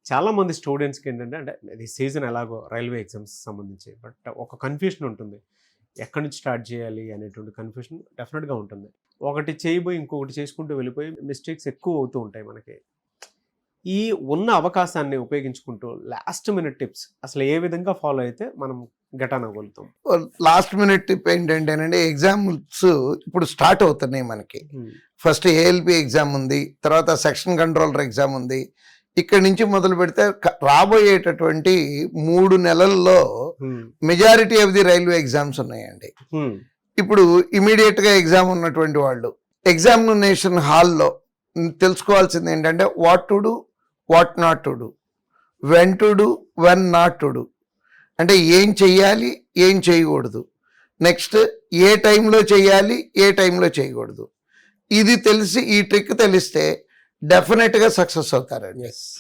చాలా మంది స్టూడెంట్స్‌కి ఏంటంటే అంటే ఇది సీజన్ ఎలాగో రైల్వే ఎగ్జామ్స్ సంబంధించి. బట్ ఒక కన్‌ఫ్యూషన్ ఉంటుంది. ఎక్కడి నుంచి స్టార్ట్ చేయాలి అనేటువంటి కన్‌ఫ్యూషన్ డెఫినిట్‌గా ఉంటుంది. ఒకటి చేయబోయి ఇంకొకటి చేసుకుంటూ వెళ్ళిపోయి మిస్టేక్స్ ఎక్కువ అవుతూ ఉంటాయి మనకి. ఈ ఉన్న అవకాశాన్ని ఉపయోగించుకుంటూ లాస్ట్ మినిట్ టిప్స్ అసలు ఏ విధంగా ఫాలో అయితే మనం గెట్ ఆన్ అవ్వగలుగుతాం? లాస్ట్ మినిట్ టిప్ ఏంటంటేనండి, ఎగ్జామ్స్ ఇప్పుడు స్టార్ట్ అవుతున్నాయి మనకి. ఫస్ట్ ఏఎల్పి ఎగ్జామ్ ఉంది, తర్వాత సెక్షన్ కంట్రోలర్ ఎగ్జామ్ ఉంది. ఇక్కడి నుంచి మొదలు పెడితే రాబోయేటటువంటి 3 నెలల్లో majority of the railway exams ఉన్నాయండి. ఇప్పుడు ఇమీడియట్ గా ఎగ్జామ్ ఉన్నటువంటి వాళ్ళు ఎగ్జామినేషన్ హాల్లో తెలుసుకోవాల్సింది ఏంటంటే what to do, what not to do, when to do, when not to do. అంటే ఏం చెయ్యాలి, ఏం చేయకూడదు, నెక్స్ట్ ఏ టైంలో చేయాలి, ఏ టైంలో చేయకూడదు. ఇది తెలిసి ఈ ట్రిక్ తెలిస్తే డెఫినెట్గా సక్సెస్ అవుతారండి.